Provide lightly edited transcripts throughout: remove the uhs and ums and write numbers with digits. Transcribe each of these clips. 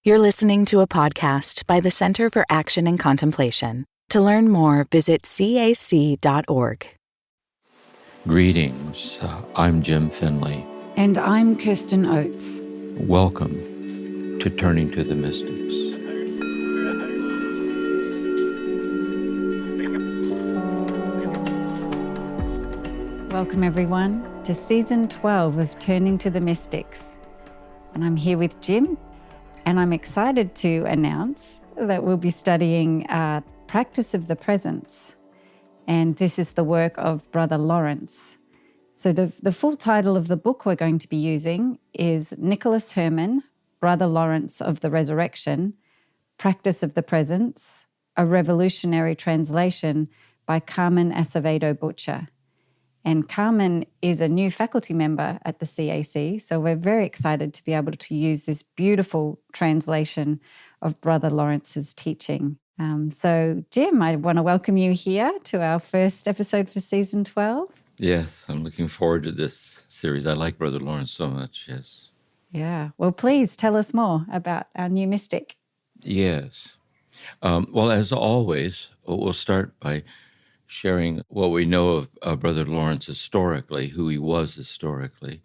You're listening to a podcast by the Center for Action and Contemplation. To learn more, visit cac.org. Greetings. I'm Jim Finley. And I'm Kirsten Oates. Welcome to Turning to the Mystics. Welcome, everyone, to Season 12 of Turning to the Mystics. And I'm here with Jim, and I'm excited to announce that we'll be studying Practice of the Presence. And this is the work of Brother Lawrence. So the full title of the book we're going to be using is Nicholas Herman, Brother Lawrence of the Resurrection, Practice of the Presence, a revolutionary translation by Carmen Acevedo Butcher. And Carmen is a new faculty member at the CAC, so we're very excited to be able to use this beautiful translation of Brother Lawrence's teaching. So, Jim, I want to welcome you here to our first episode for Season 12. Yes, I'm looking forward to this series. I like Brother Lawrence so much, yes. Yeah, well, please tell us more about our new mystic. Yes. Well, as always, we'll start by sharing what we know of Brother Lawrence historically, who he was historically,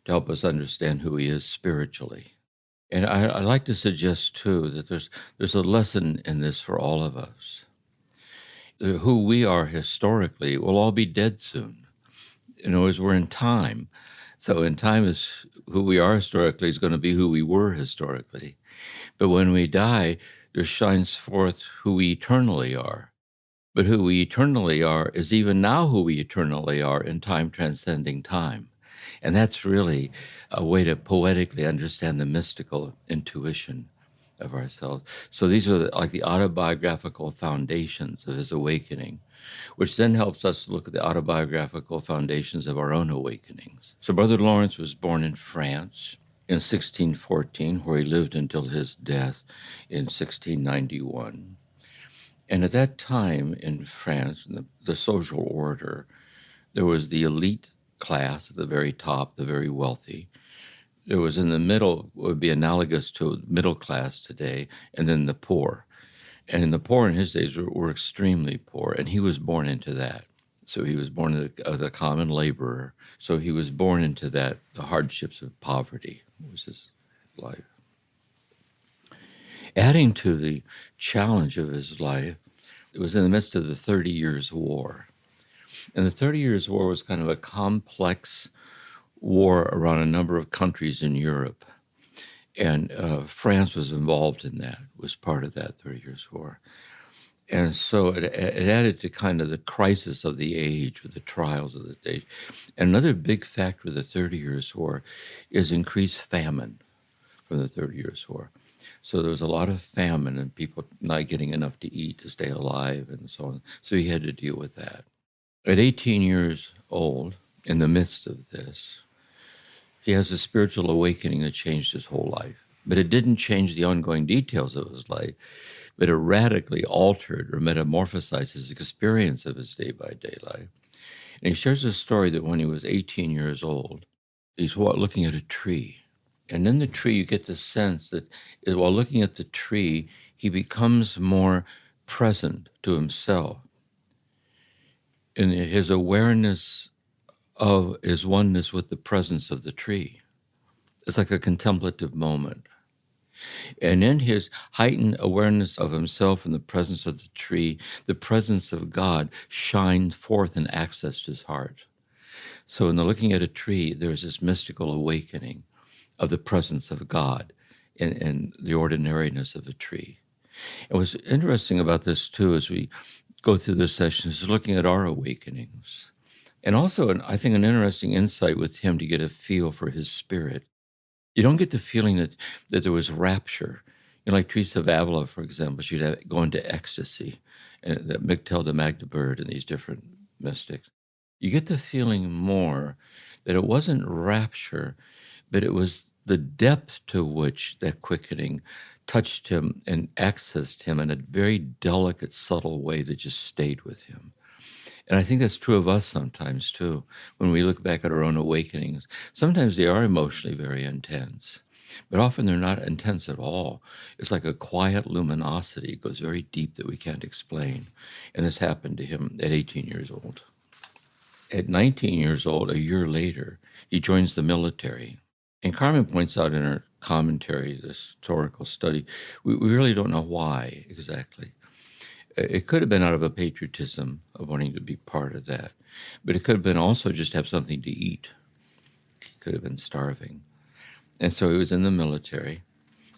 to help us understand who he is spiritually. And I like to suggest, too, that there's a lesson in this for all of us. Who we are historically will all be dead soon. In other words, we're in time. So in time is who we are historically is going to be who we were historically. But when we die, there shines forth who we eternally are. But who we eternally are is even now who we eternally are in time transcending time. And that's really a way to poetically understand the mystical intuition of ourselves. So these are like the autobiographical foundations of his awakening, which then helps us to look at the autobiographical foundations of our own awakenings. So Brother Lawrence was born in France in 1614, where he lived until his death in 1691. And at that time in France, in the social order, there was the elite class at the very top, the very wealthy. There was in the middle, would be analogous to middle class today, and then the poor. And the poor in his days were extremely poor, and he was born into that. So he was born as a common laborer. So he was born into that, the hardships of poverty was his life. Adding to the challenge of his life, it was in the midst of the 30 Years' War. And the 30 Years' War was kind of a complex war around a number of countries in Europe. And France was involved in that, was part of that 30 Years' War. And so it added to kind of the crisis of the age, or the trials of the age. And another big factor of the 30 Years' War is increased famine from the 30 Years' War. So there was a lot of famine and people not getting enough to eat to stay alive and so on. So he had to deal with that. At 18 years old, in the midst of this, he has a spiritual awakening that changed his whole life. But it didn't change the ongoing details of his life, but it radically altered or metamorphosized his experience of his day-by-day life. And he shares a story that when he was 18 years old, he's looking at a tree. And in the tree, you get the sense that while looking at the tree, he becomes more present to himself. And his awareness of his oneness with the presence of the tree. It's like a contemplative moment. And in his heightened awareness of himself and the presence of the tree, the presence of God shined forth and accessed his heart. So in the looking at a tree, there's this mystical awakening of the presence of God in the ordinariness of a tree. And what's interesting about this, too, as we go through this session, is looking at our awakenings. And also, I think, an interesting insight with him to get a feel for his spirit. You don't get the feeling that there was rapture. You know, like Teresa of Avila, for example, she'd go into ecstasy, and that Mictel de Magdeburg and these different mystics. You get the feeling more that it wasn't rapture, but it was the depth to which that quickening touched him and accessed him in a very delicate, subtle way that just stayed with him. And I think that's true of us sometimes, too, when we look back at our own awakenings. Sometimes they are emotionally very intense, but often they're not intense at all. It's like a quiet luminosity. It goes very deep that we can't explain. And this happened to him at 18 years old. At 19 years old, a year later, he joins the military. And Carmen points out in her commentary, this historical study, we really don't know why exactly. It could have been out of a patriotism of wanting to be part of that, but it could have been also just have something to eat. He could have been starving. And so he was in the military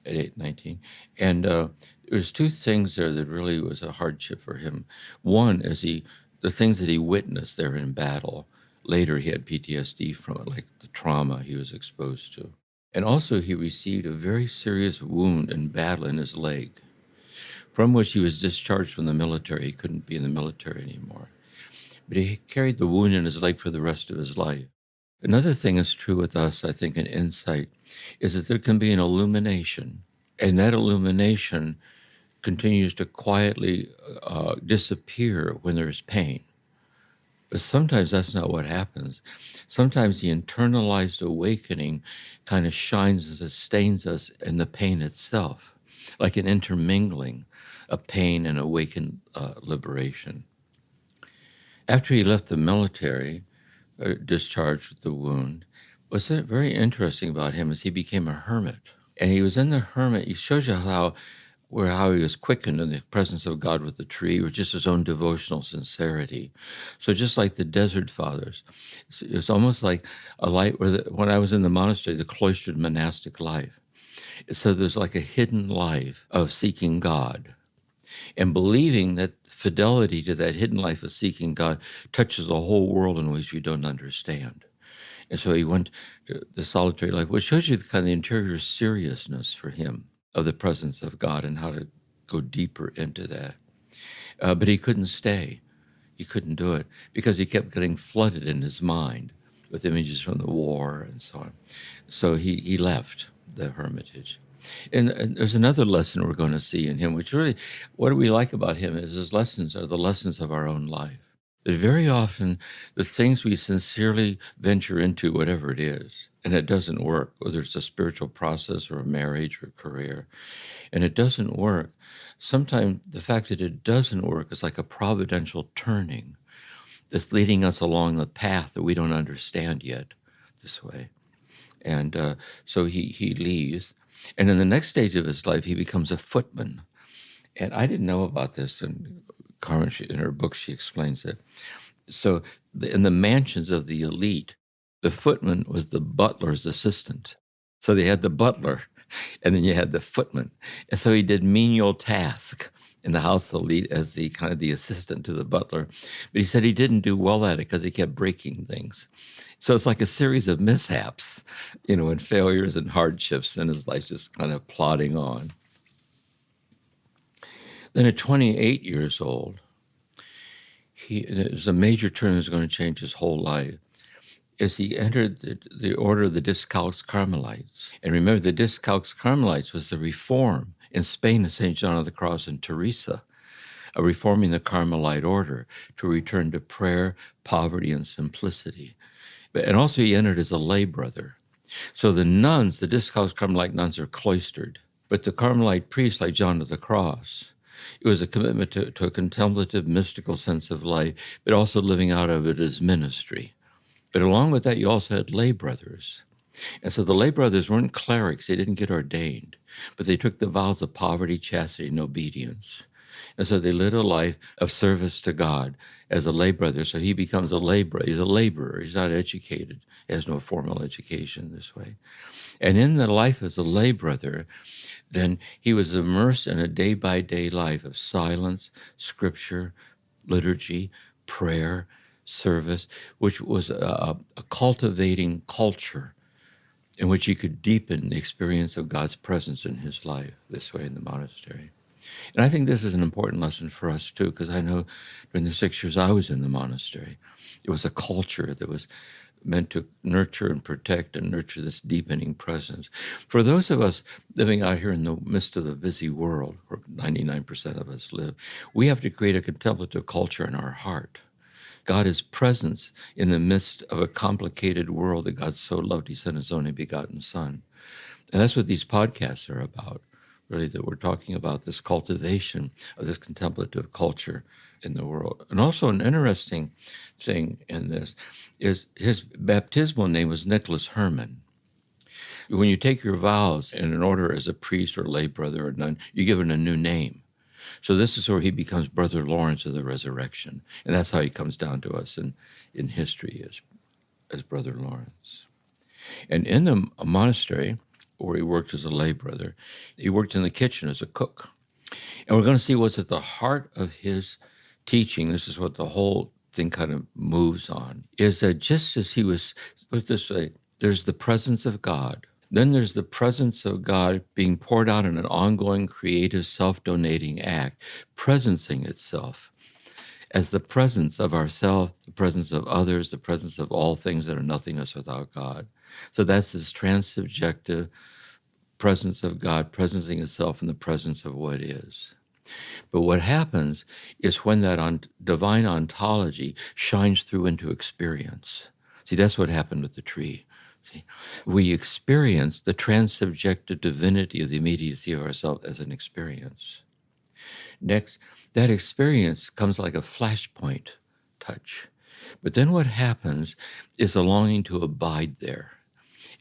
at 19. And there was two things there that really was a hardship for him. One is the things that he witnessed there in battle. Later, he had PTSD from it, like the trauma he was exposed to. And also, he received a very serious wound in battle in his leg, from which he was discharged from the military. He couldn't be in the military anymore. But he carried the wound in his leg for the rest of his life. Another thing is true with us, I think, in insight, is that there can be an illumination, and that illumination continues to quietly disappear when there's pain. But sometimes that's not what happens. Sometimes the internalized awakening kind of shines and sustains us in the pain itself, like an intermingling of pain and awakened liberation. After he left the military, discharged with the wound, what's very interesting about him is he became a hermit. And he was in the hermit. He shows you how he was quickened in the presence of God with the tree, or just his own devotional sincerity. So just like the desert fathers, it's almost like a light when I was in the monastery, the cloistered monastic life. So there's like a hidden life of seeking God and believing that fidelity to that hidden life of seeking God touches the whole world in ways we don't understand. And so he went to the solitary life, which shows you the kind of the interior seriousness for him of the presence of God and how to go deeper into that. But he couldn't stay. He couldn't do it because he kept getting flooded in his mind with images from the war and so on. So he left the hermitage. And there's another lesson we're going to see in him, which really, what we like about him is his lessons are the lessons of our own life. That very often the things we sincerely venture into, whatever it is, and it doesn't work, whether it's a spiritual process or a marriage or a career, and it doesn't work, sometimes the fact that it doesn't work is like a providential turning that's leading us along the path that we don't understand yet this way. And so he leaves. And in the next stage of his life, he becomes a footman. And I didn't know about this, and Carmen, in her book, she explains it. So in the mansions of the elite, the footman was the butler's assistant. So they had the butler, and then you had the footman. And so he did menial tasks in the house of the elite as the kind of the assistant to the butler. But he said he didn't do well at it because he kept breaking things. So it's like a series of mishaps, and failures and hardships in his life, just kind of plodding on. Then at 28 years old, it was a major turn that was going to change his whole life, as he entered the order of the Discalced Carmelites. And remember, the Discalced Carmelites was the reform in Spain of St. John of the Cross and Teresa, reforming the Carmelite order to return to prayer, poverty, and simplicity. And also he entered as a lay brother. So the nuns, the Discalced Carmelite nuns, are cloistered. But the Carmelite priests, like John of the Cross, it was a commitment to a contemplative, mystical sense of life, but also living out of it as ministry. But along with that, you also had lay brothers. And so the lay brothers weren't clerics. They didn't get ordained, but they took the vows of poverty, chastity, and obedience. And so they led a life of service to God as a lay brother. So he becomes a lay brother. He's a laborer. He's not educated. He has no formal education this way. And in the life as a lay brother, then he was immersed in a day-by-day life of silence, scripture, liturgy, prayer, service, which was a cultivating culture in which he could deepen the experience of God's presence in his life this way in the monastery. And I think this is an important lesson for us too, because I know during the 6 years I was in the monastery, it was a culture that was meant to nurture and protect and nurture this deepening presence. For those of us living out here in the midst of the busy world, where 99% of us live, we have to create a contemplative culture in our heart. God is presence in the midst of a complicated world that God so loved, he sent his only begotten Son. And that's what these podcasts are about, really, that we're talking about this cultivation of this contemplative culture in the world. And also an interesting thing in this is his baptismal name was Nicholas Herman. When you take your vows in an order as a priest or lay brother or nun, you're given a new name. So this is where he becomes Brother Lawrence of the Resurrection. And that's how he comes down to us in history as Brother Lawrence. And in the monastery, where he worked as a lay brother, he worked in the kitchen as a cook. And we're going to see what's at the heart of his teaching. This is what the whole thing kind of moves on, is that just as he was, put it this way, there's the presence of God. Then there's the presence of God being poured out in an ongoing, creative, self-donating act, presencing itself as the presence of ourself, the presence of others, the presence of all things that are nothingness without God. So that's this transsubjective presence of God, presencing itself in the presence of what is. But what happens is when that divine ontology shines through into experience. See, that's what happened with the tree. See, we experience the transsubjective divinity of the immediacy of ourselves as an experience. Next, that experience comes like a flashpoint touch. But then what happens is a longing to abide there.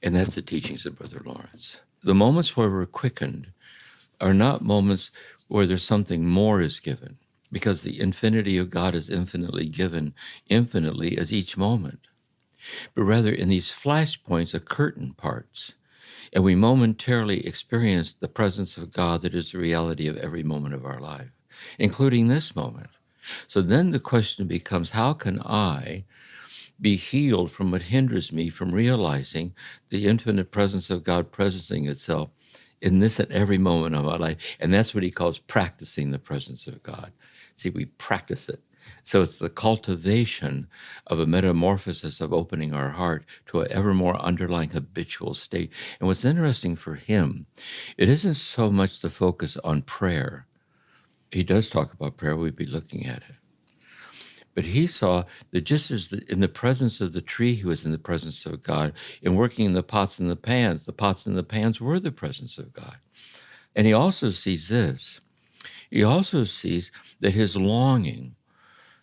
And that's the teachings of Brother Lawrence. The moments where we're quickened are not moments where there's something more is given, because the infinity of God is infinitely given, infinitely as each moment. But rather in these flashpoints are curtain parts, and we momentarily experience the presence of God that is the reality of every moment of our life, including this moment. So then the question becomes, how can I be healed from what hinders me from realizing the infinite presence of God presencing itself in this and every moment of my life? And that's what he calls practicing the presence of God. See, we practice it. So it's the cultivation of a metamorphosis of opening our heart to an ever more underlying habitual state. And what's interesting for him, it isn't so much the focus on prayer. He does talk about prayer. We'd be looking at it. But he saw that just as in the presence of the tree, he was in the presence of God. In working in the pots and the pans were the presence of God. And he also sees this. He also sees that his longing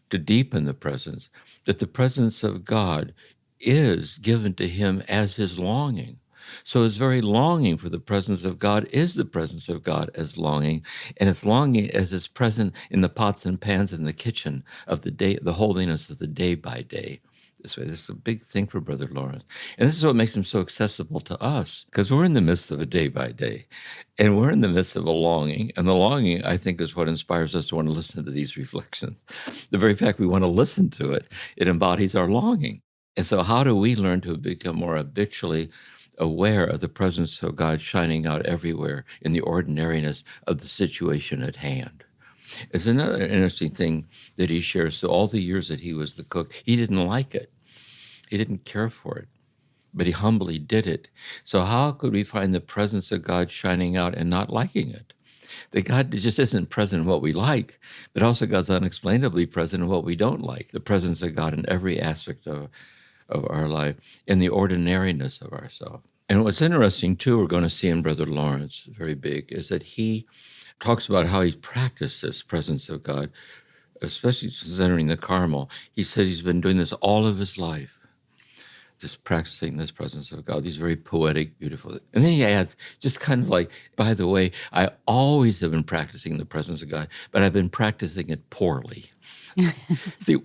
to deepen the presence, that the presence of God is given to him as his longing. So his very longing for the presence of God is the presence of God as longing, and it's longing as is present in the pots and pans in the kitchen of the day, the holiness of the day by day. This way, this is a big thing for Brother Lawrence. And this is what makes him so accessible to us, because we're in the midst of a day by day, and we're in the midst of a longing. And the longing, I think, is what inspires us to want to listen to these reflections. The very fact we want to listen to it, it embodies our longing. And so how do we learn to become more habitually aware of the presence of God shining out everywhere in the ordinariness of the situation at hand? It's another interesting thing that he shares. So all the years that he was the cook, he didn't like it. He didn't care for it, but he humbly did it. So how could we find the presence of God shining out and not liking it? That God just isn't present in what we like, but also God's unexplainably present in what we don't like. The presence of God in every aspect of our life, in the ordinariness of ourselves. And what's interesting, too, we're going to see in Brother Lawrence, very big, is that he talks about how he practiced this presence of God, especially since entering the Carmel. He said he's been doing this all of his life, just practicing this presence of God, these very poetic, beautiful. And then he adds, just kind of like, by the way, I always have been practicing the presence of God, but I've been practicing it poorly. See,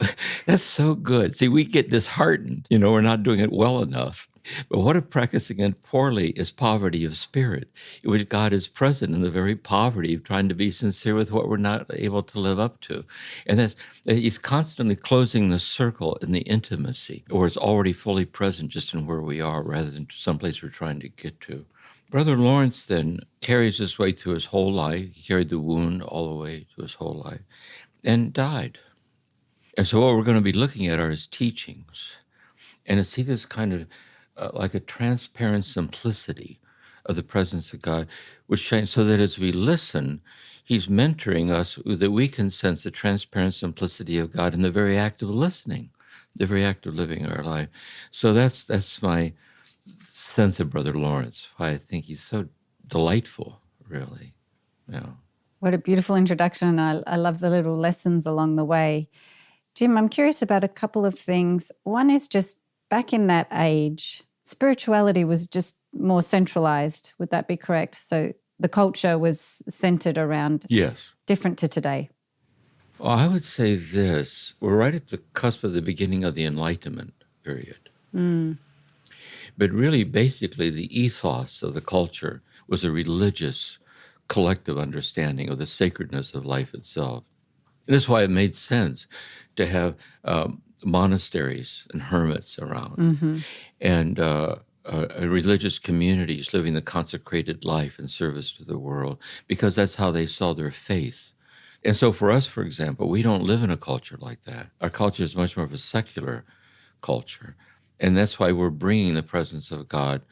that's so good. See, we get disheartened, we're not doing it well enough. But what if practicing it poorly is poverty of spirit, in which God is present in the very poverty of trying to be sincere with what we're not able to live up to. And that's, he's constantly closing the circle in the intimacy, or it's already fully present just in where we are rather than someplace we're trying to get to. Brother Lawrence then carries his way through his whole life. He carried the wound all the way to his whole life and died. And so what we're going to be looking at are his teachings. And to see this kind of like a transparent simplicity of the presence of God, which shines so that as we listen, he's mentoring us that we can sense the transparent simplicity of God in the very act of listening, the very act of living our life. So that's my sense of Brother Lawrence, why I think he's so delightful, really. Yeah. What a beautiful introduction. I love the little lessons along the way. Jim, I'm curious about a couple of things. One is just back in that age, spirituality was just more centralized. Would that be correct? So the culture was centered around Yes. different to today. Well, I would say this. We're right at the cusp of the beginning of the Enlightenment period. But really, basically, the ethos of the culture was a religious collective understanding of the sacredness of life itself. And that's why it made sense to have monasteries and hermits around and religious communities living the consecrated life in service to the world, because that's how they saw their faith. And so for us, for example, we don't live in a culture like that. Our culture is much more of a secular culture. And that's why we're bringing the presence of God.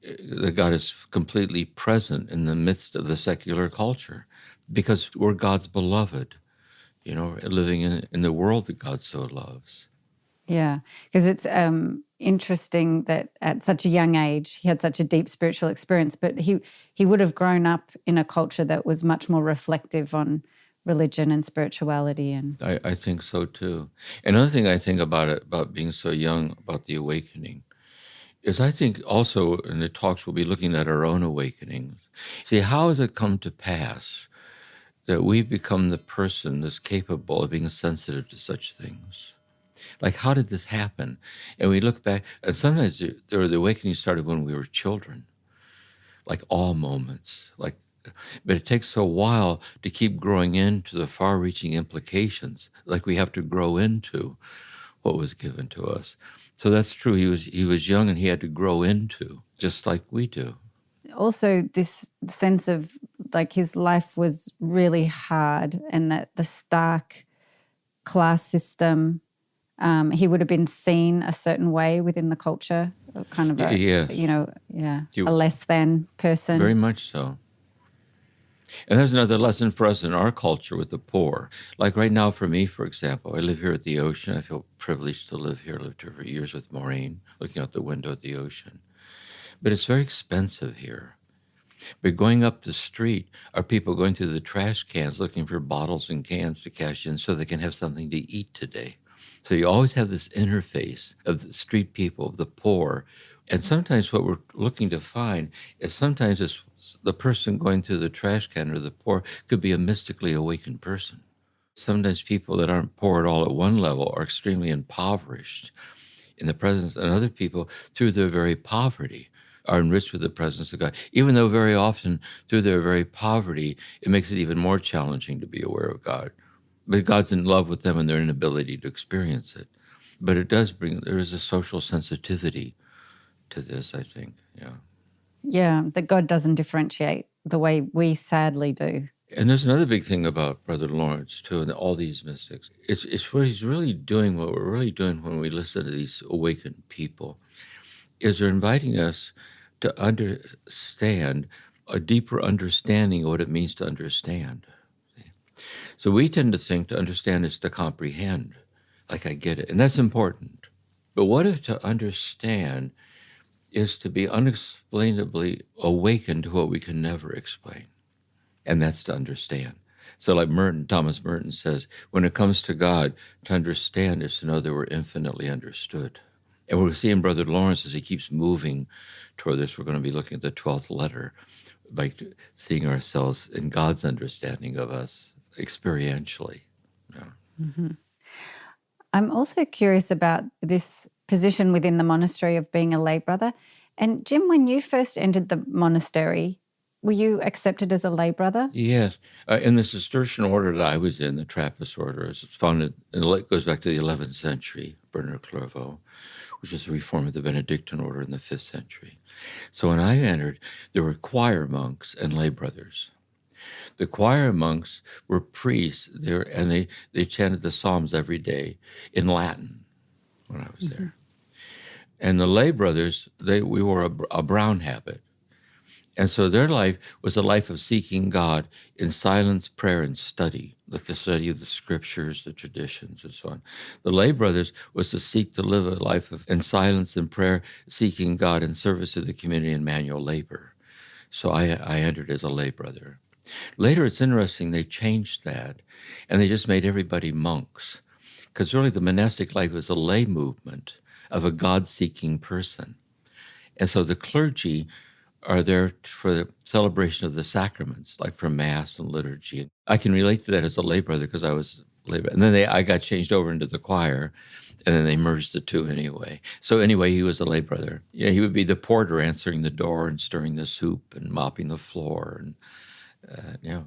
That God is completely present in the midst of the secular culture, because we're God's beloved, living in the world that God so loves. Yeah, because it's interesting that at such a young age, he had such a deep spiritual experience, but he would have grown up in a culture that was much more reflective on religion and spirituality. And I think so too. Another thing I think about being so young, about the awakening, is I think also in the talks we'll be looking at our own awakenings. See, how has it come to pass that we've become the person that's capable of being sensitive to such things? Like, how did this happen? And we look back, and sometimes the awakening started when we were children, like all moments. But it takes a while to keep growing into the far-reaching implications, like we have to grow into what was given to us. So that's true. He was young and he had to grow into, just like we do. Also, this sense of like his life was really hard, and that the stark class system, he would have been seen a certain way within the culture, kind of a less than person. Very much so. And there's another lesson for us in our culture with the poor. Like right now for me, for example, I live here at the ocean. I feel privileged to live here. I lived here for years with Maureen, looking out the window at the ocean. But it's very expensive here. But going up the street are people going through the trash cans looking for bottles and cans to cash in so they can have something to eat today. So you always have this interface of the street people, of the poor. And sometimes what we're looking to find is sometimes it's the person going through the trash can or the poor could be a mystically awakened person. Sometimes people that aren't poor at all at one level are extremely impoverished in the presence, and other people, through their very poverty, are enriched with the presence of God. Even though very often, through their very poverty, it makes it even more challenging to be aware of God. But God's in love with them and their inability to experience it. But it does there is a social sensitivity to this, I think, yeah. Yeah, that God doesn't differentiate the way we sadly do. And there's another big thing about Brother Lawrence, too, and all these mystics. It's what he's really doing, what we're really doing when we listen to these awakened people, is they're inviting us to understand a deeper understanding of what it means to understand. So we tend to think to understand is to comprehend, like I get it, and that's important. But what if to understand is to be unexplainably awakened to what we can never explain? And that's to understand. So like Thomas Merton says, when it comes to God, to understand is to know that we're infinitely understood. And we're seeing Brother Lawrence as he keeps moving toward this. We're going to be looking at the 12th letter, like seeing ourselves in God's understanding of us experientially. Yeah. Mm-hmm. I'm also curious about this position within the monastery of being a lay brother. And Jim, when you first entered the monastery, were you accepted as a lay brother? Yes. In the Cistercian order that I was in, the Trappist order, it's founded, and it goes back to the 11th century, Bernard Clairvaux, which is a reform of the Benedictine order in the 5th century. So when I entered, there were choir monks and lay brothers. The choir monks were priests there, and they chanted the Psalms every day in Latin when I was there. And the lay brothers, we wore a brown habit. And so their life was a life of seeking God in silence, prayer, and study, like the study of the scriptures, the traditions, and so on. The lay brothers was to seek to live a life in silence and prayer, seeking God in service to the community and manual labor. So I entered as a lay brother. Later, it's interesting, they changed that, and they just made everybody monks, because really the monastic life was a lay movement of a God-seeking person. And so the clergy are there for the celebration of the sacraments, like for Mass and liturgy. I can relate to that as a lay brother because I was lay brother. And then I got changed over into the choir, and then they merged the two anyway. So anyway, he was a lay brother. Yeah, he would be the porter answering the door and stirring the soup and mopping the floor. And yeah.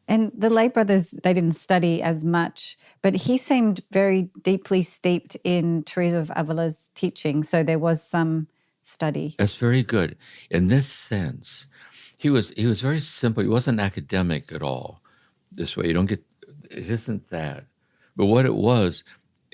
And the lay brothers, they didn't study as much, but he seemed very deeply steeped in Teresa of Avila's teaching. So there was some study. That's very good. In this sense, he was very simple. He wasn't academic at all. This way, it isn't that. But what it was,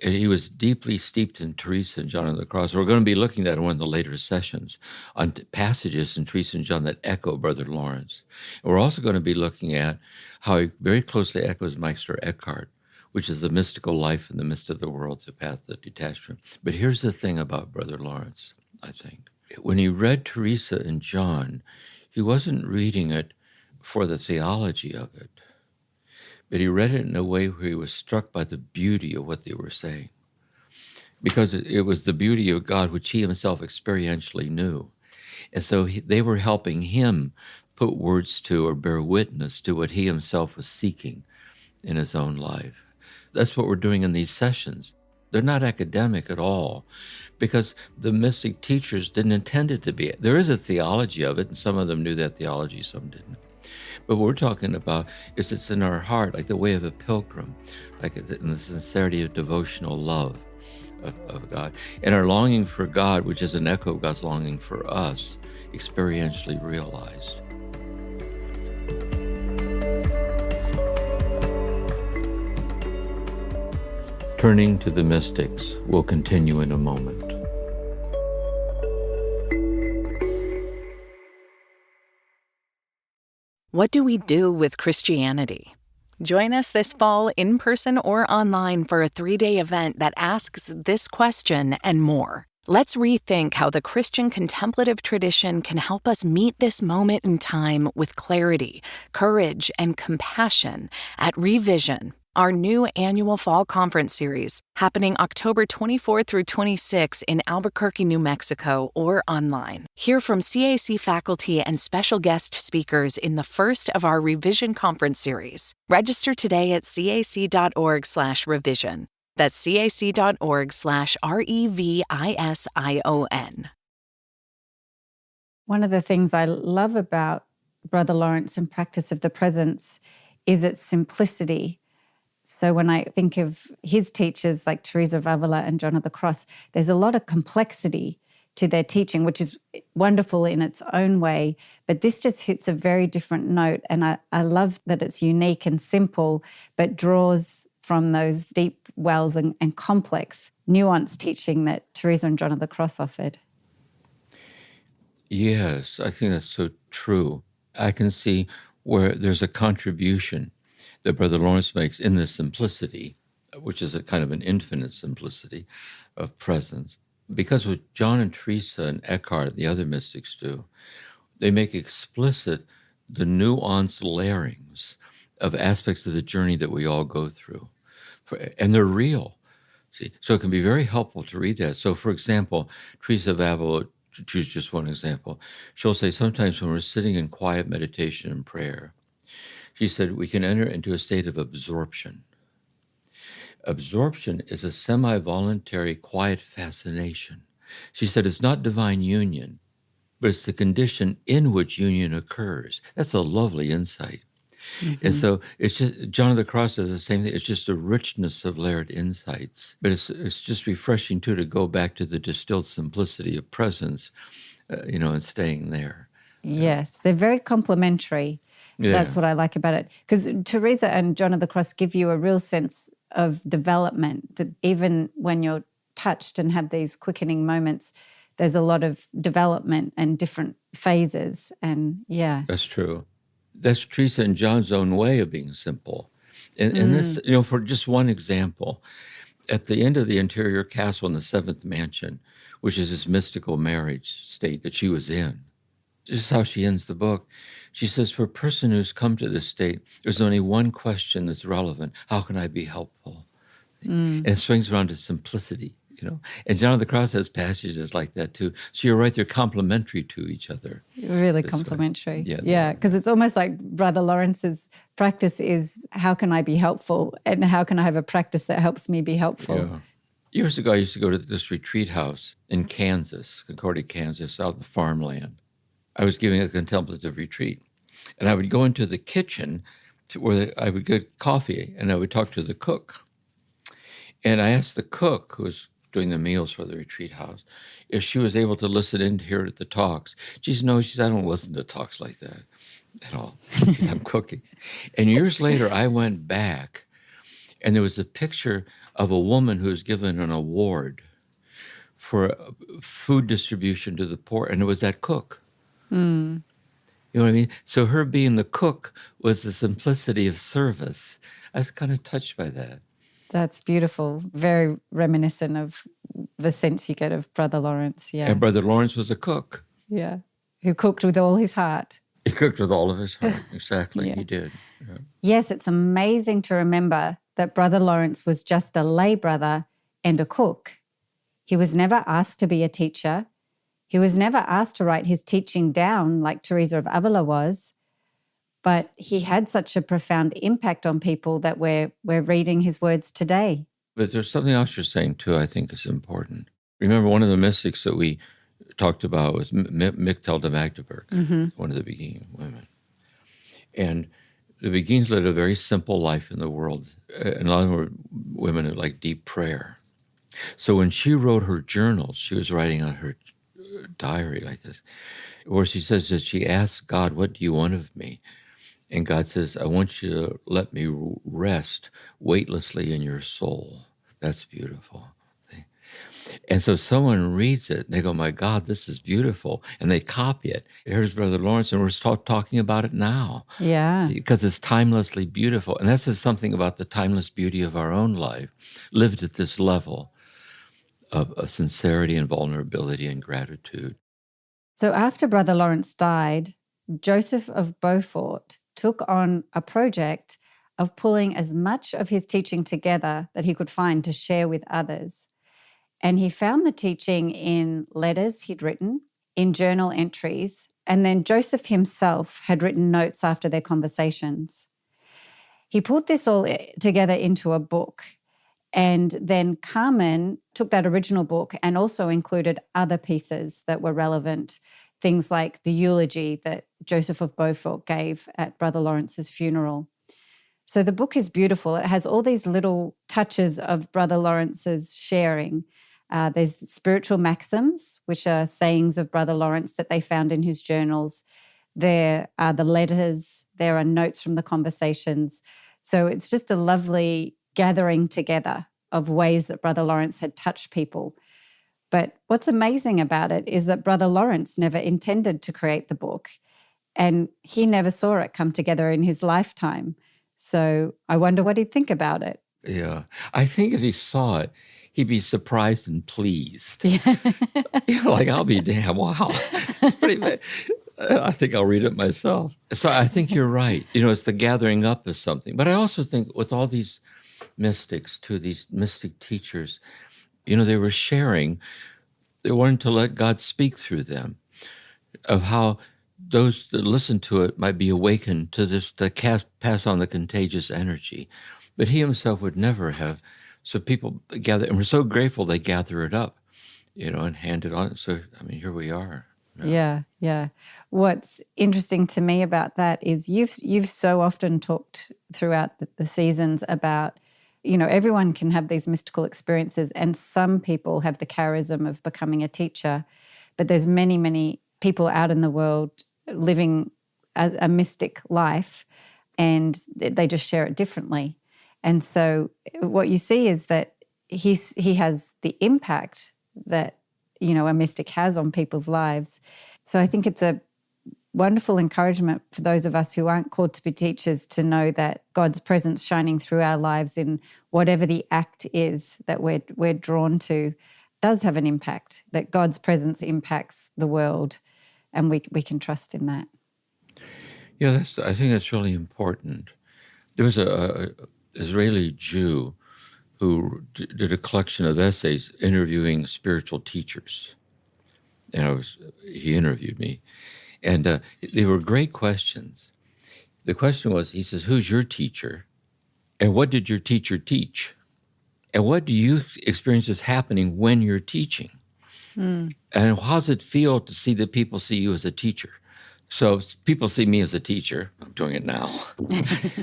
he was deeply steeped in Teresa and John of the Cross. We're going to be looking at in one of the later sessions on passages in Teresa and John that echo Brother Lawrence. And we're also going to be looking at how he very closely echoes Meister Eckhart, which is the mystical life in the midst of the world, the path of detachment. But here's the thing about Brother Lawrence, I think. When he read Teresa and John, he wasn't reading it for the theology of it, but he read it in a way where he was struck by the beauty of what they were saying, because it was the beauty of God which he himself experientially knew. And so they were helping him put words to or bear witness to what he himself was seeking in his own life. That's what we're doing in these sessions. They're not academic at all, because the mystic teachers didn't intend it to be. There is a theology of it, and some of them knew that theology, some didn't. But what we're talking about is it's in our heart, like the way of a pilgrim, like in the sincerity of devotional love of God. And our longing for God, which is an echo of God's longing for us, experientially realized. Turning to the mystics, we'll continue in a moment. What do we do with Christianity? Join us this fall in person or online for a 3-day event that asks this question and more. Let's rethink how the Christian contemplative tradition can help us meet this moment in time with clarity, courage, and compassion at Revision, our new annual fall conference series, happening October 24 through 26 in Albuquerque, New Mexico, or online. Hear from CAC faculty and special guest speakers in the first of our Revision conference series. Register today at cac.org/revision. That's cac.org/revision. One of the things I love about Brother Lawrence and Practice of the Presence is its simplicity. So when I think of his teachers like Teresa of Avila and John of the Cross, there's a lot of complexity to their teaching, which is wonderful in its own way. But this just hits a very different note. And I love that it's unique and simple, but draws from those deep wells and complex nuance teaching that Teresa and John of the Cross offered. Yes, I think that's so true. I can see where there's a contribution that Brother Lawrence makes in the simplicity, which is a kind of an infinite simplicity of presence. Because what John and Teresa and Eckhart and the other mystics do, they make explicit the nuanced layerings of aspects of the journey that we all go through. And they're real. See? So it can be very helpful to read that. So, for example, Teresa of Avila, to choose just one example, she'll say sometimes when we're sitting in quiet meditation and prayer, she said we can enter into a state of absorption. Absorption is a semi-voluntary quiet fascination. She said it's not divine union, but it's the condition in which union occurs. That's a lovely insight. Mm-hmm. And so it's just, John of the Cross does the same thing. It's just a richness of layered insights. But it's just refreshing, too, to go back to the distilled simplicity of presence, and staying there. Yes, they're very complementary. Yeah. That's what I like about it. Because Teresa and John of the Cross give you a real sense of development, that even when you're touched and have these quickening moments, there's a lot of development and different phases. And yeah. That's true. That's Teresa and John's own way of being simple. And this, for just one example, at the end of the interior castle in the seventh mansion, which is this mystical marriage state that she was in, this is how she ends the book. She says, for a person who's come to this state, there's only one question that's relevant. How can I be helpful? And it swings around to simplicity, And John of the Cross has passages like that too. So you're right, they're complementary to each other. Really complementary. Way. Yeah, because it's almost like Brother Lawrence's practice is, how can I be helpful? And how can I have a practice that helps me be helpful? Yeah. Years ago, I used to go to this retreat house in Kansas, Concordia, Kansas, out in the farmland. I was giving a contemplative retreat. And I would go into the kitchen where I would get coffee, and I would talk to the cook. And I asked the cook, who was doing the meals for the retreat house, if she was able to listen in to hear the talks. She said, no, I don't listen to talks like that at all. She said, I'm cooking. And years later, I went back, and there was a picture of a woman who was given an award for food distribution to the poor, and it was that cook. You know what I mean? So her being the cook was the simplicity of service. I was kind of touched by that. That's beautiful. Very reminiscent of the sense you get of Brother Lawrence. Yeah. And Brother Lawrence was a cook. Yeah. Who cooked with all his heart. He cooked with all of his heart. Exactly. Yeah. He did. Yeah. Yes, it's amazing to remember that Brother Lawrence was just a lay brother and a cook. He was never asked to be a teacher. He was never asked to write his teaching down like Teresa of Avila was. But he had such a profound impact on people that we're reading his words today. But there's something else you're saying, too, I think is important. Remember, one of the mystics that we talked about was Michtel de Magdeburg, one of the Beguine women. And the Beguines led a very simple life in the world. And a lot of them were women who like deep prayer. So when she wrote her journals, she was writing on her diary like this, where she says that she asked God, what do you want of me? And God says, I want you to let me rest weightlessly in your soul. That's beautiful. See? And so someone reads it, and they go, my God, this is beautiful. And they copy it. Here's Brother Lawrence, and we're talking about it now. Yeah. Because it's timelessly beautiful. And that's just something about the timeless beauty of our own life, lived at this level of sincerity and vulnerability and gratitude. So after Brother Lawrence died, Joseph of Beaufort took on a project of pulling as much of his teaching together that he could find to share with others. And he found the teaching in letters he'd written, in journal entries, and then Joseph himself had written notes after their conversations. He pulled this all together into a book, and then Carmen took that original book and also included other pieces that were relevant, things like the eulogy that Joseph of Beaufort gave at Brother Lawrence's funeral. So the book is beautiful. It has all these little touches of Brother Lawrence's sharing. There's spiritual maxims, which are sayings of Brother Lawrence that they found in his journals. There are the letters. There are notes from the conversations. So it's just a lovely gathering together of ways that Brother Lawrence had touched people. But what's amazing about it is that Brother Lawrence never intended to create the book, and he never saw it come together in his lifetime. So I wonder what he'd think about it. Yeah. I think if he saw it, he'd be surprised and pleased. Yeah. Like, I'll be damn, wow. It's pretty bad. I think I'll read it myself. So I think you're right. It's the gathering up of something. But I also think with all these mystics, too, these mystic teachers, they were sharing, they wanted to let God speak through them, of how those that listen to it might be awakened to this, to pass on the contagious energy. But he himself would never have. So people gather, and we're so grateful they gather it up, and hand it on. So, here we are. Yeah. What's interesting to me about that is you've so often talked throughout the seasons about, everyone can have these mystical experiences, and some people have the charism of becoming a teacher, but there's many, many people out in the world living a mystic life, and they just share it differently. And so what you see is that he has the impact that, a mystic has on people's lives, So I think it's a wonderful encouragement for those of us who aren't called to be teachers to know that God's presence shining through our lives in whatever the act is that we're drawn to does have an impact, that God's presence impacts the world, and we can trust in that. Yeah, I think that's really important. There was a Israeli Jew who did a collection of essays interviewing spiritual teachers. And he interviewed me. And they were great questions. The question was, he says, who's your teacher? And what did your teacher teach? And what do you experience is happening when you're teaching? And how does it feel to see that people see you as a teacher? So people see me as a teacher. I'm doing it now.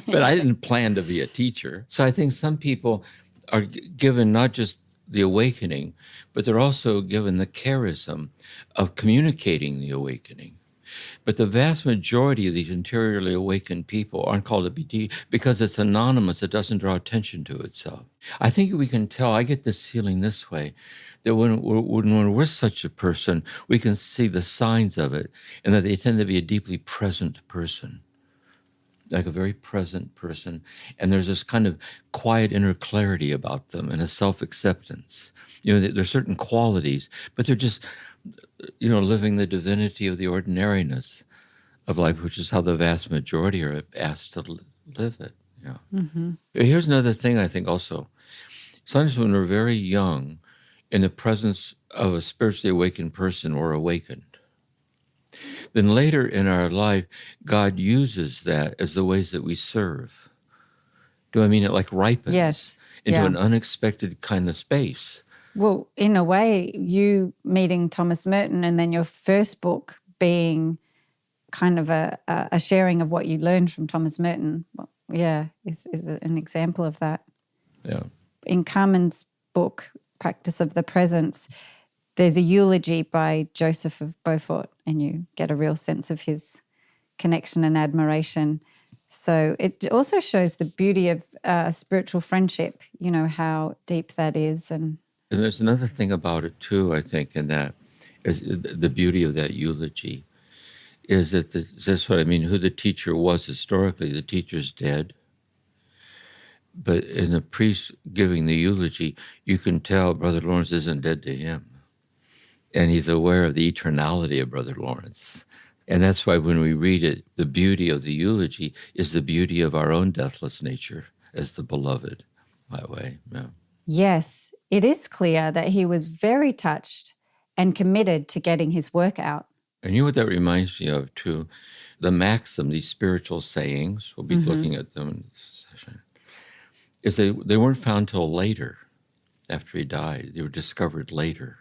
But I didn't plan to be a teacher. So I think some people are given not just the awakening, but they're also given the charism of communicating the awakening. But the vast majority of these interiorly awakened people aren't called to be teachers because it's anonymous. It doesn't draw attention to itself. I think we can tell, I get this feeling this way, that when we're with such a person, we can see the signs of it, and that they tend to be a deeply present person, like a very present person. And there's this kind of quiet inner clarity about them and a self-acceptance. There's certain qualities, but they're just, living the divinity of the ordinariness of life, which is how the vast majority are asked to live it. Yeah. Mm-hmm. Here's another thing I think also. Sometimes when we're very young, in the presence of a spiritually awakened person, we're awakened. Then later in our life, God uses that as the ways that we serve. Do I mean it like ripens into an unexpected kind of space? Well, in a way, you meeting Thomas Merton and then your first book being kind of a sharing of what you learned from Thomas Merton, is an example of that. Yeah. In Carmen's book, Practice of the Presence, there's a eulogy by Joseph of Beaufort, and you get a real sense of his connection and admiration. So it also shows the beauty of spiritual friendship, how deep that is. And there's another thing about it too, I think, and that is the beauty of that eulogy is that that's what I mean, who the teacher was historically. The teacher's dead. But in the priest giving the eulogy, you can tell Brother Lawrence isn't dead to him. And he's aware of the eternality of Brother Lawrence. And that's why when we read it, the beauty of the eulogy is the beauty of our own deathless nature as the beloved that way. Yeah. Yes, it is clear that he was very touched and committed to getting his work out. And you know what that reminds me of too? The maxim, these spiritual sayings, we'll be looking at them in this session, is they weren't found till later after he died. They were discovered later.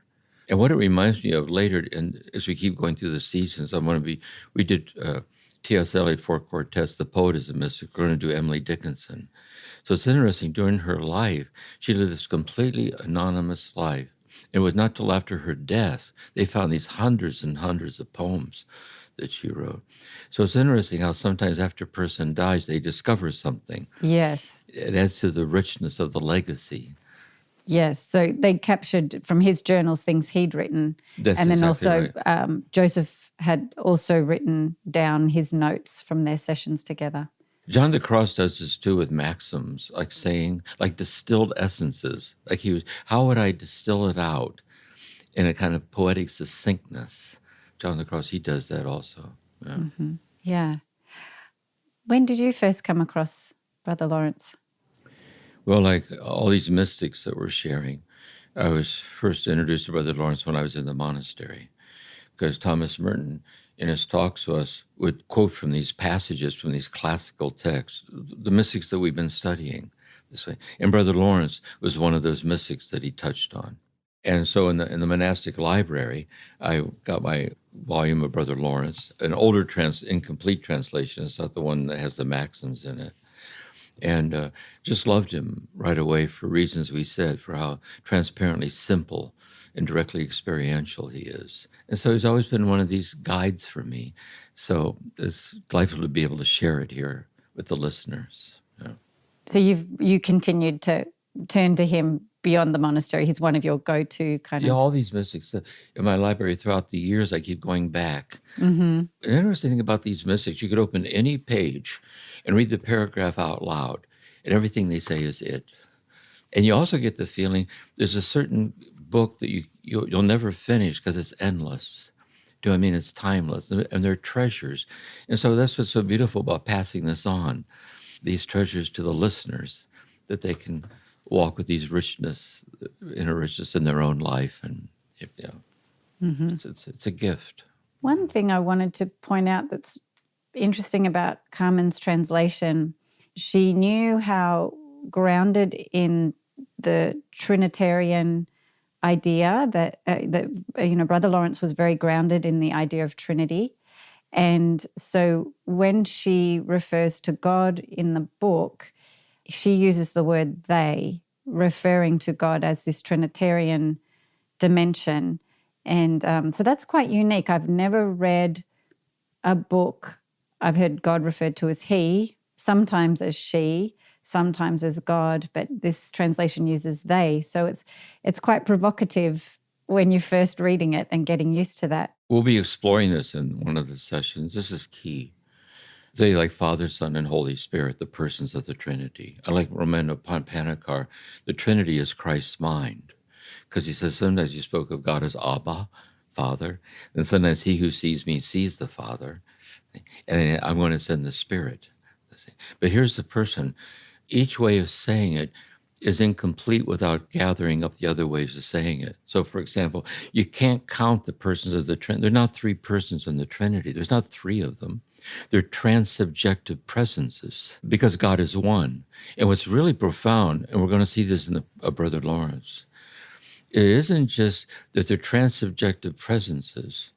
And what it reminds me of later, and as we keep going through the seasons, we did T.S. Eliot, Four Quartets, The Poet is a Mystic. We're going to do Emily Dickinson. So it's interesting, during her life, she lived this completely anonymous life. It was not till after her death, they found these hundreds and hundreds of poems that she wrote. So it's interesting how sometimes after a person dies, they discover something. Yes. It adds to the richness of the legacy. Yes, so they captured from his journals things he'd written. That's and then exactly also right. Joseph had also written down his notes from their sessions together. John the Cross does this too with maxims, like saying, like distilled essences. Like how would I distill it out in a kind of poetic succinctness? John the Cross, he does that also. Yeah. Mm-hmm. Yeah. When did you first come across Brother Lawrence? Well, like all these mystics that we're sharing, I was first introduced to Brother Lawrence when I was in the monastery, because Thomas Merton, in his talks to us, would quote from these passages from these classical texts, the mystics that we've been studying this way. And Brother Lawrence was one of those mystics that he touched on. And so in the monastic library, I got my volume of Brother Lawrence, an older incomplete translation. It's not the one that has the maxims in it. And just loved him right away for reasons we said, for how transparently simple and directly experiential he is. And so he's always been one of these guides for me. So it's delightful to be able to share it here with the listeners. Yeah. So you continued to turn to him beyond the monastery. He's one of your go-to kind Yeah, of... all these mystics. In my library throughout the years, I keep going back. Mm-hmm. The interesting thing about these mystics, you could open any page and read the paragraph out loud, and everything they say is it. And you also get the feeling there's a certain book that you'll never finish because it's endless. Do you know what I mean? It's timeless, and they're treasures. And so that's what's so beautiful about passing this on, these treasures to the listeners, that they can walk with these richness in their own life. And it's a gift. One thing I wanted to point out that's interesting about Carmen's translation, she knew how grounded in the Trinitarian idea that Brother Lawrence was very grounded in the idea of Trinity. And so when she refers to God in the book, she uses the word they, referring to God as this Trinitarian dimension. And so that's quite unique. I've never read a book. I've heard God referred to as he, sometimes as she, sometimes as God, but this translation uses they. So it's quite provocative when you're first reading it and getting used to that. We'll be exploring this in one of the sessions. This is key. They, like Father, Son, and Holy Spirit, the persons of the Trinity. I like Romano Panikar, the Trinity is Christ's mind. Because he says sometimes you spoke of God as Abba, Father, and sometimes he who sees me sees the Father. And I'm going to send the Spirit. But here's the person. Each way of saying it is incomplete without gathering up the other ways of saying it. So, for example, you can't count the persons of the Trinity. There are not three persons in the Trinity. There's not three of them. They're transsubjective presences because God is one. And what's really profound, and we're going to see this in Brother Lawrence, it isn't just that they're transsubjective presences,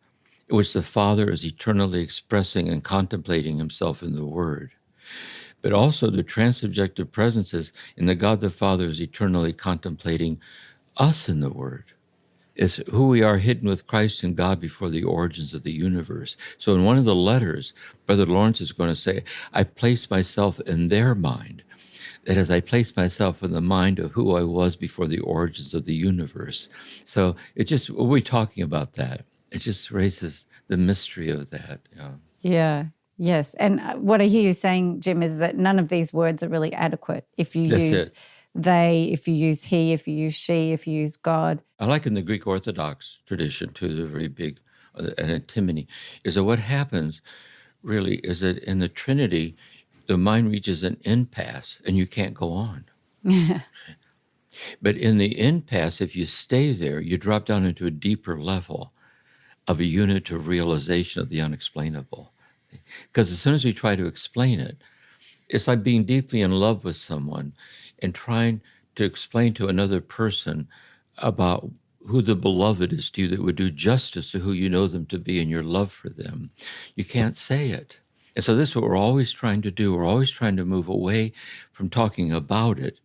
in which the Father is eternally expressing and contemplating himself in the Word, but also the transsubjective presences in the God the Father is eternally contemplating us in the Word. It's who we are hidden with Christ and God before the origins of the universe. So in one of the letters, Brother Lawrence is going to say, I place myself in their mind. That is, I place myself in the mind of who I was before the origins of the universe. So we're talking about that. It just raises the mystery of that. Yeah. Yes. And what I hear you saying, Jim, is that none of these words are really adequate. If you use they, if you use he, if you use she, if you use God. I like in the Greek Orthodox tradition, too, they're very big, an antimony, is that what happens really is that in the Trinity, the mind reaches an impasse and you can't go on. But in the impasse, if you stay there, you drop down into a deeper level of a unit of realization of the unexplainable. Because as soon as we try to explain it, it's like being deeply in love with someone and trying to explain to another person about who the beloved is to you that would do justice to who you know them to be and your love for them. You can't say it. And so this is what we're always trying to do. We're always trying to move away from talking about it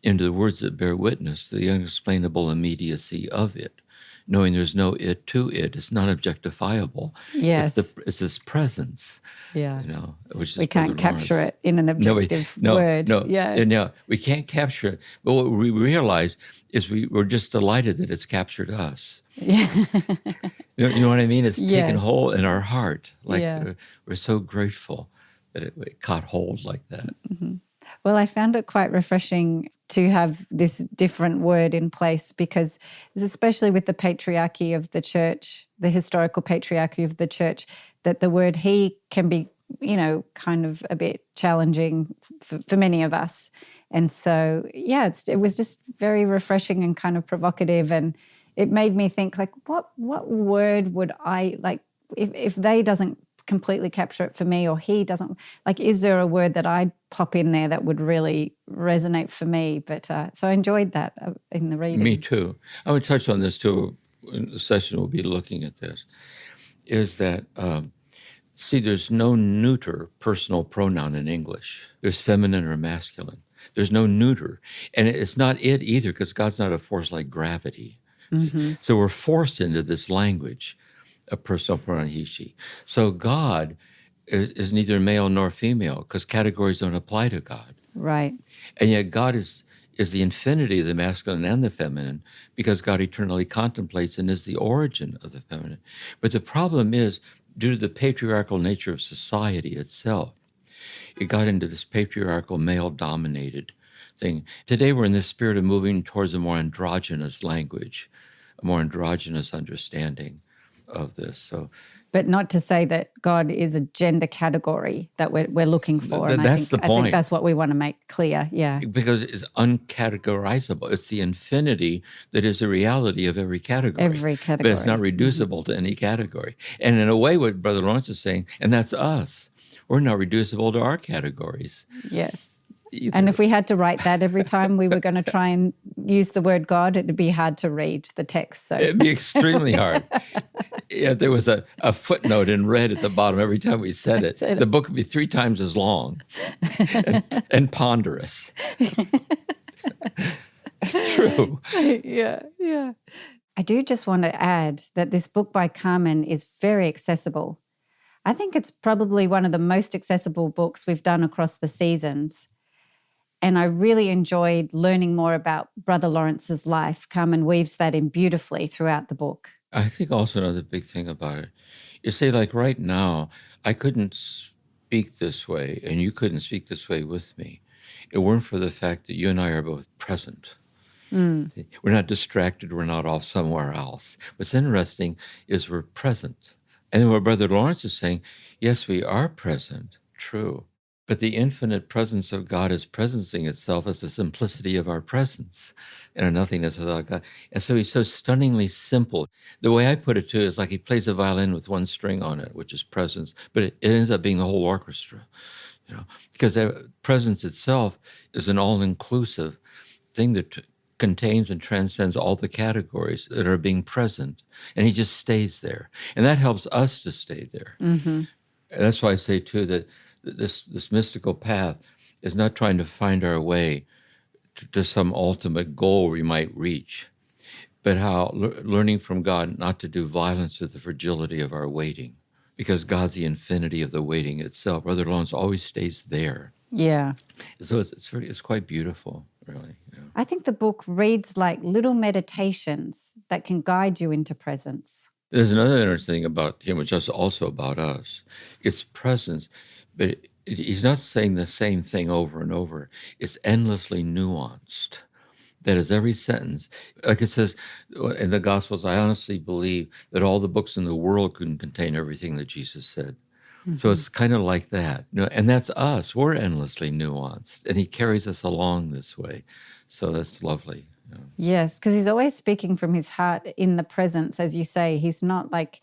into the words that bear witness to the unexplainable immediacy of it. Knowing there's no it to it. It's not objectifiable. Yes. It's this presence. Yeah. Which is we can't capture it in an objective word. No, we can't capture it. But what we realize is we're just delighted that it's captured us. Yeah. You know what I mean? It's taken hold in our heart. We're so grateful that it caught hold like that. Mm-hmm. Well, I found it quite refreshing to have this different word in place because especially with the patriarchy of the church, the historical patriarchy of the church, that the word he can be, kind of a bit challenging for many of us. And so, it was just very refreshing and kind of provocative. And it made me think what word would I if they doesn't completely capture it for me or he doesn't, is there a word that I'd pop in there that would really resonate for me? But so I enjoyed that in the reading. Me too. I would touch on this too. In the session we'll be looking at this, is that, there's no neuter personal pronoun in English. There's feminine or masculine. There's no neuter. And it's not it either because God's not a force like gravity. Mm-hmm. So we're forced into this language, a personal pronoun he, she. So God is neither male nor female because categories don't apply to God. Right. And yet God is is the infinity of the masculine and the feminine, because God eternally contemplates and is the origin of the feminine. But the problem is, due to the patriarchal nature of society itself, it got into this patriarchal, male-dominated thing. Today, we're in the spirit of moving towards a more androgynous language, a more androgynous understanding of this. So, but not to say that God is a gender category that we're looking for. And that's the point. I think that's what we want to make clear, yeah. Because it's uncategorizable. It's the infinity that is the reality of every category. Every category. But it's not reducible to any category. And in a way, what Brother Lawrence is saying, and that's us, we're not reducible to our categories. Yes. Either. And if we had to write that every time we were going to try and use the word God, it'd be hard to read the text. So it'd be extremely hard. If there was a footnote in red at the bottom every time we said it, the book would be 3 times as long and ponderous. It's true. Yeah. I do just want to add that this book by Carmen is very accessible. I think it's probably one of the most accessible books we've done across the seasons. And I really enjoyed learning more about Brother Lawrence's life. Carmen weaves that in beautifully throughout the book. I think also another big thing about it, you say, like right now, I couldn't speak this way and you couldn't speak this way with me. It weren't for the fact that you and I are both present. We're not distracted. We're not off somewhere else. What's interesting is we're present. And then what Brother Lawrence is saying, yes, we are present, true. But the infinite presence of God is presencing itself as the simplicity of our presence and our nothingness without God. And so he's so stunningly simple. The way I put it, too, is like he plays a violin with one string on it, which is presence, but it ends up being the whole orchestra, because that presence itself is an all-inclusive thing that contains and transcends all the categories that are being present. And he just stays there. And that helps us to stay there. Mm-hmm. And that's why I say, too, that this mystical path is not trying to find our way to some ultimate goal we might reach, but how learning from God not to do violence to the fragility of our waiting, because God's the infinity of the waiting itself. Brother Lawrence always stays there. Yeah. So it's quite beautiful, really. Yeah. I think the book reads like little meditations that can guide you into presence. There's another interesting thing about him, which is also about us. It's presence, but he's not saying the same thing over and over. It's endlessly nuanced. That is, every sentence, like it says in the Gospels, I honestly believe that all the books in the world couldn't contain everything that Jesus said. Mm-hmm. So it's kind of like that. And that's us. We're endlessly nuanced, and he carries us along this way. So that's lovely. Yeah. Yes, because he's always speaking from his heart in the presence, as you say. He's not like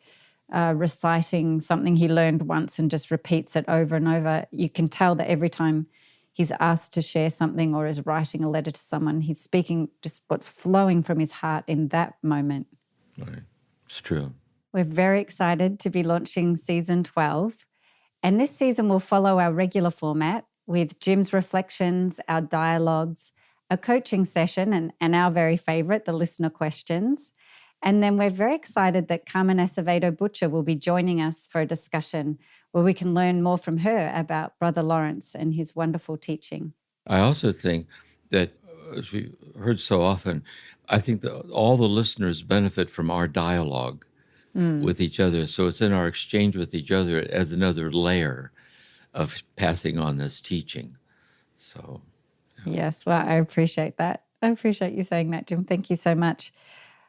reciting something he learned once and just repeats it over and over. You can tell that every time he's asked to share something or is writing a letter to someone, he's speaking just what's flowing from his heart in that moment. Right. It's true. We're very excited to be launching season 12. And this season will follow our regular format with Jim's reflections, our dialogues, a coaching session, and our very favorite, the listener questions. And then we're very excited that Carmen Acevedo Butcher will be joining us for a discussion where we can learn more from her about Brother Lawrence and his wonderful teaching. I also think that, as we heard so often, I think that all the listeners benefit from our dialogue with each other. So it's in our exchange with each other as another layer of passing on this teaching. So, yeah. Yes, well, I appreciate that. I appreciate you saying that, Jim. Thank you so much.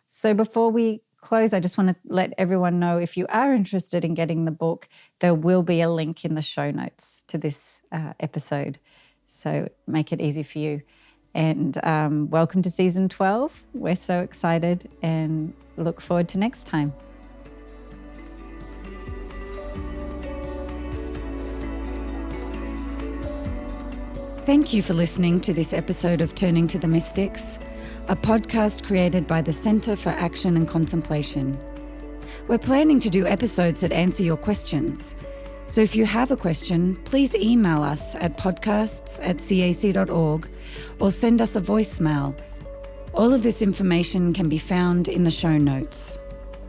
So before we close, I just want to let everyone know, if you are interested in getting the book, there will be a link in the show notes to this episode. So make it easy for you. And welcome to season 12. We're so excited and look forward to next time. Thank you for listening to this episode of Turning to the Mystics, a podcast created by the Center for Action and Contemplation. We're planning to do episodes that answer your questions. So if you have a question, please email us at podcasts@cac.org or send us a voicemail. All of this information can be found in the show notes.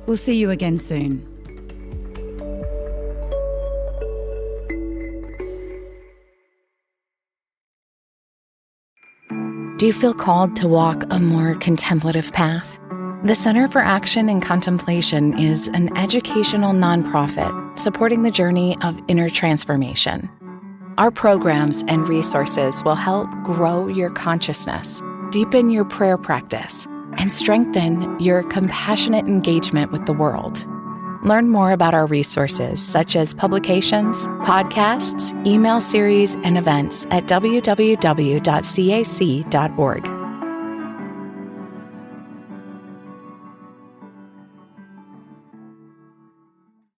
We'll see you again soon. Do you feel called to walk a more contemplative path? The Center for Action and Contemplation is an educational nonprofit supporting the journey of inner transformation. Our programs and resources will help grow your consciousness, deepen your prayer practice, and strengthen your compassionate engagement with the world. Learn more about our resources, such as publications, podcasts, email series, and events at www.cac.org.